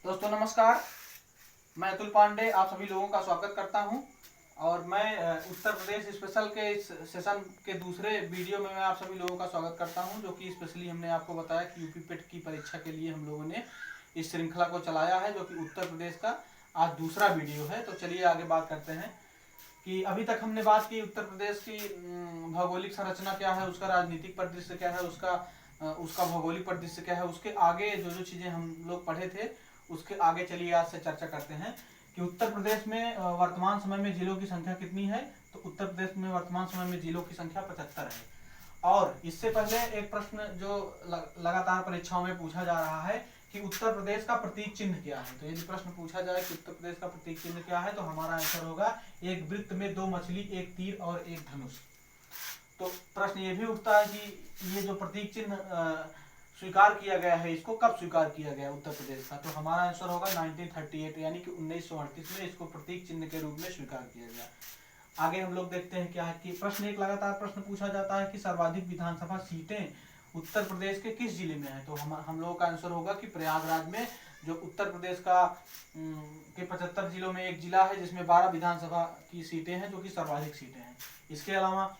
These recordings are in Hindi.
दोस्तों नमस्कार। मैं अतुल पांडे आप सभी लोगों का स्वागत करता हूं और मैं उत्तर प्रदेश स्पेशल के इस सेशन के दूसरे वीडियो में मैं आप सभी लोगों का स्वागत करता हूं, जो कि स्पेशली हमने आपको बताया कि यूपी पेट की परीक्षा के लिए हम लोगों ने इस श्रृंखला को चलाया है, जो कि उत्तर प्रदेश का आज दूसरा वीडियो है। तो चलिए आगे बात करते हैं कि अभी तक हमने बात की उत्तर प्रदेश की भौगोलिक संरचना क्या है, उसका राजनीतिक परिदृश्य क्या है, उसका भौगोलिक परिदृश्य क्या है। उसके आगे जो जो चीजें हम लोग पढ़े थे उसके आगे चलिए आज से चर्चा करते हैं कि उत्तर प्रदेश में वर्तमान समय में जिलों की संख्या कितनी है। तो उत्तर प्रदेश में वर्तमान समय में जिलों की संख्या 75 है। और इससे पहले एक प्रश्न जो लगातार परीक्षाओं में पूछा जा रहा है कि उत्तर प्रदेश का प्रतीक चिन्ह क्या है। तो यदि प्रश्न पूछा जाए कि उत्तर प्रदेश का प्रतीक चिन्ह क्या है, तो हमारा आंसर होगा एक वृत्त में 2 मछली, 1 तीर और 1 धनुष। तो प्रश्न ये भी उठता है कि ये जो प्रतीक चिन्ह स्वीकार किया गया है, इसको कब स्वीकार किया गया उत्तर प्रदेश का। तो हमारा आंसर होगा 1938 यानी कि 1938 में इसको प्रतीक चिन्ह के रूप में स्वीकार किया गया। आगे हम लोग देखते हैं क्या है कि प्रश्न एक लगातार प्रश्न पूछा जाता है कि सर्वाधिक विधानसभा सीटें उत्तर प्रदेश के किस जिले में है। तो हम लोगों का आंसर होगा कि प्रयागराज में, जो उत्तर प्रदेश का के 75 जिलों में एक जिला है जिसमें 12 विधानसभा की सीटें हैं, जो कि सर्वाधिक सीटें हैं। इसके अलावा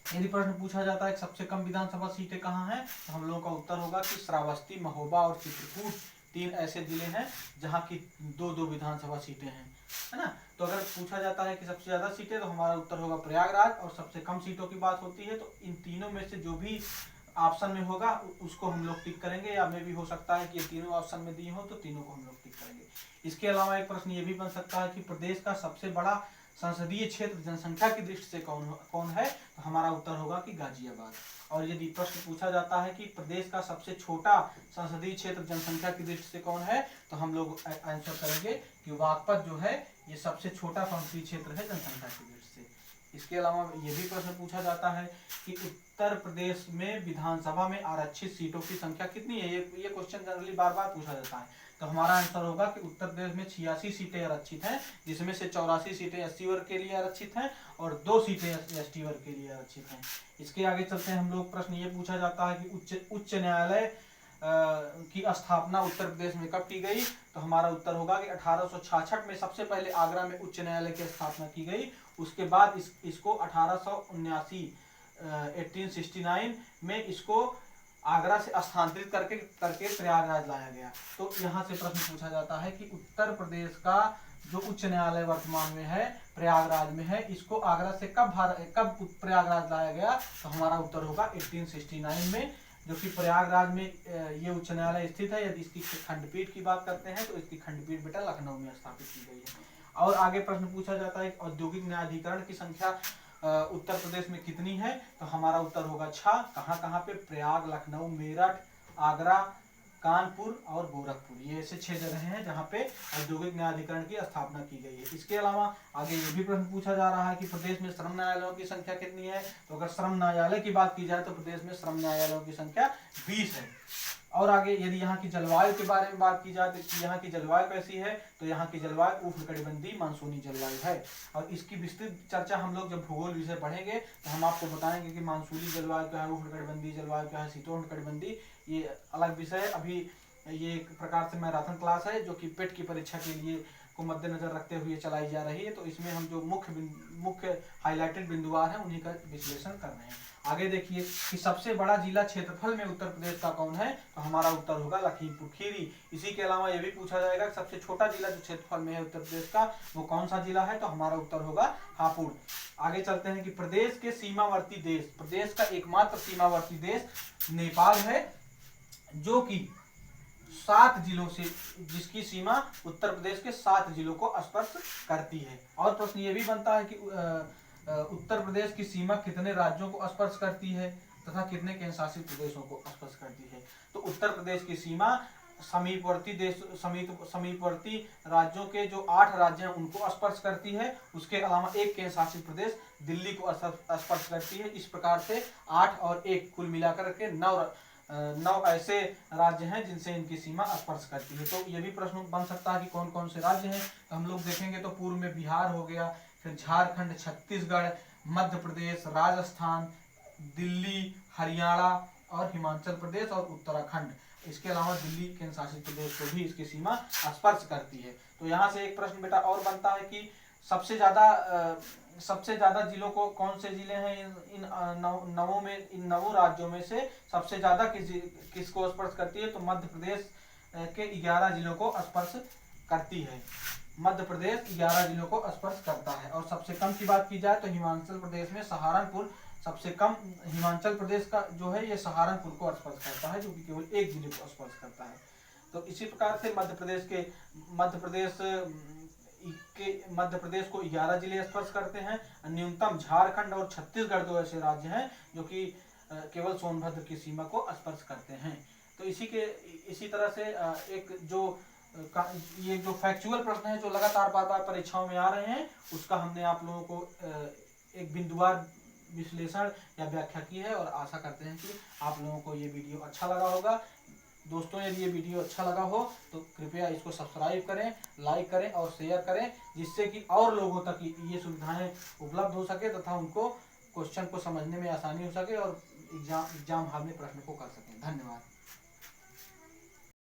यदि प्रश्न पूछा जाता है कि सबसे कम विधानसभा सीटें कहाँ हैं, तो हम लोगों का उत्तर होगा कि श्रावस्ती, महोबा और चित्रकूट 3 ऐसे जिले हैं जहाँ की 2-2 विधानसभा सीटें हैं, है ना। तो अगर पूछा जाता है कि सबसे ज्यादा सीटें, तो हमारा उत्तर होगा प्रयागराज। और सबसे कम सीटों की बात होती है तो इन तीनों में से जो भी ऑप्शन में होगा उसको हम लोग टिक करेंगे, या में भी हो सकता है कि ये तीनों ऑप्शन में दी हो तो तीनों को हम लोग टिक करेंगे। इसके अलावा एक प्रश्न ये भी बन सकता है कि प्रदेश का सबसे बड़ा संसदीय क्षेत्र जनसंख्या की दृष्टि से कौन है। तो हमारा उत्तर होगा कि गाजियाबाद। और यदि प्रश्न पूछा जाता है कि प्रदेश का सबसे छोटा संसदीय क्षेत्र जनसंख्या की दृष्टि से कौन है, तो हम लोग आंसर करेंगे कि बागपत जो है ये सबसे छोटा संसदीय क्षेत्र है जनसंख्या की दृष्टि से। इसके अलावा ये भी प्रश्न पूछा जाता है कि उत्तर प्रदेश में विधानसभा में आरक्षित सीटों की संख्या कितनी है। ये क्वेश्चन जनरली बार बार पूछा जाता है। तो हमारा आंसर होगा कि उत्तर प्रदेश में 86 सीटें आरक्षित हैं, जिसमें से 84 सीटें एससी वर्ग के लिए आरक्षित हैं और 2 सीटें एसटी वर्ग के लिए आरक्षित हैं। इसके आगे चलते हैं हम लोग। प्रश्न ये पूछा जाता है कि उच्च न्यायालय की स्थापना उत्तर प्रदेश में कब की गई। तो हमारा उत्तर होगा कि 1866 में सबसे पहले आगरा में उच्च न्यायालय की स्थापना की गई। उसके बाद इसको 1879 1869 में इसको आगरा से स्थानांतरित करके प्रयागराज लाया गया। तो यहाँ से प्रश्न पूछा जाता है कि उत्तर प्रदेश का जो उच्च न्यायालय वर्तमान में है प्रयागराज में है, इसको आगरा से कब प्रयागराज लाया गया। तो हमारा उत्तर होगा 1869 में, जो कि प्रयागराज में ये उच्च न्यायालय स्थित है। यदि इसकी खंडपीठ की बात करते हैं तो इसकी खंडपीठ बेटा लखनऊ में स्थापित की गई है। और आगे प्रश्न पूछा जाता है औद्योगिक न्यायाधिकरण की संख्या उत्तर प्रदेश में कितनी है। तो हमारा उत्तर होगा 6। कहाँ कहाँ पे, प्रयाग, लखनऊ, मेरठ, आगरा, कानपुर और गोरखपुर, ये ऐसे 6 जगह हैं जहाँ पे औद्योगिक न्यायाधिकरण की स्थापना की गई है। इसके अलावा आगे ये भी प्रश्न पूछा जा रहा है कि प्रदेश में श्रम न्यायालयों की संख्या कितनी है। तो अगर श्रम न्यायालय की बात की जाए तो प्रदेश में श्रम न्यायालयों की संख्या 20 है। और आगे यदि यहाँ की जलवायु के बारे में बात की जाए तो यहाँ की जलवायु कैसी है, तो यहाँ की जलवायु उष्णकटिबंधीय मानसूनी जलवायु है। और इसकी विस्तृत चर्चा हम लोग जब भूगोल विषय पढ़ेंगे तो हम आपको बताएंगे कि मानसूनी जलवायु क्या है, उष्णकटिबंधीय जलवायु क्या है, शीतोष्णकटिबंधीय, ये अलग विषय है। अभी ये एक प्रकार से मैराथन क्लास है जो कि पेट की परीक्षा के लिए को मद्देनजर रखते हुए चलाई जा रही है। तो इसमें हम जो मुख्य हाईलाइटेड बिंदुवार हैं उन्हीं का विश्लेषण कर रहे हैं। आगे देखिए कि सबसे बड़ा जिला क्षेत्रफल में उत्तर प्रदेश का कौन है। तो हमारा उत्तर होगा लखीमपुर खीरी। इसी के अलावा यह भी पूछा जाएगा कि सबसे छोटा जिला जो क्षेत्रफल में है उत्तर प्रदेश का वो कौन सा जिला है। तो हमारा उत्तर होगा हापुड़। आगे चलते हैं कि प्रदेश के सीमावर्ती देश, प्रदेश का एकमात्र सीमावर्ती देश नेपाल है, जो कि 7 जिलों से, जिसकी सीमा उत्तर प्रदेश के 7 जिलों को स्पर्श करती है। और प्रश्न ये भी बनता है कि उत्तर प्रदेश की सीमा कितने राज्यों को स्पर्श करती है तथा कितने केंद्र शासित प्रदेशों को स्पर्श करती है। तो उत्तर प्रदेश की सीमा समीपवर्ती राज्यों के जो 8 राज्य हैं उनको स्पर्श करती है। उसके अलावा एक केंद्र शासित प्रदेश दिल्ली को स्पर्श करती है। इस प्रकार से 8 और 1 कुल मिलाकर के 9 ऐसे राज्य हैं जिनसे इनकी सीमा स्पर्श करती है। तो ये भी प्रश्न बन सकता है कि कौन कौन से राज्य हैं। तो हम लोग देखेंगे तो पूर्व में बिहार हो गया, फिर झारखंड, छत्तीसगढ़, मध्य प्रदेश, राजस्थान, दिल्ली, हरियाणा और हिमाचल प्रदेश और उत्तराखंड। इसके अलावा दिल्ली केंद्र शासित प्रदेश को भी इसकी सीमा स्पर्श करती है। तो यहाँ से एक प्रश्न बेटा और बनता है कि सबसे ज़्यादा जिलों को, कौन से जिले हैं इन नवों राज्यों में से सबसे ज़्यादा किसको स्पर्श करती है? तो मध्य प्रदेश के 11 जिलों को स्पर्श करती है। मध्य प्रदेश 11 जिलों को स्पर्श करता है। और सबसे कम की बात की जाए तो हिमाचल प्रदेश में सहारनपुर सबसे कम, हिमाचल प्रदेश का जो है ये सहारनपुर को स्पर्श करता है, जो कि केवल एक जिले को स्पर्श करता है। तो इसी प्रकार से मध्य प्रदेश को 11 जिले स्पर्श करते हैं। न्यूनतम झारखंड और छत्तीसगढ़ दो ऐसे राज्य हैं जो कि केवल सोनभद्र की सीमा को स्पर्श करते हैं। तो इसी तरह से ये जो फैक्चुअल प्रश्न है जो लगातार बार परीक्षाओं में आ रहे हैं, उसका हमने आप लोगों को एक बिंदुवार विश्लेषण या व्याख्या की है। और आशा करते हैं कि आप लोगों को ये वीडियो अच्छा लगा होगा। दोस्तों, यदि ये वीडियो अच्छा लगा हो तो कृपया इसको सब्सक्राइब करें, लाइक करें और शेयर करें, जिससे कि और लोगों तक ये सुविधाएं उपलब्ध हो सके तथा उनको क्वेश्चन को समझने में आसानी हो सके और एग्जाम हॉल में प्रश्न को कर सकें। धन्यवाद।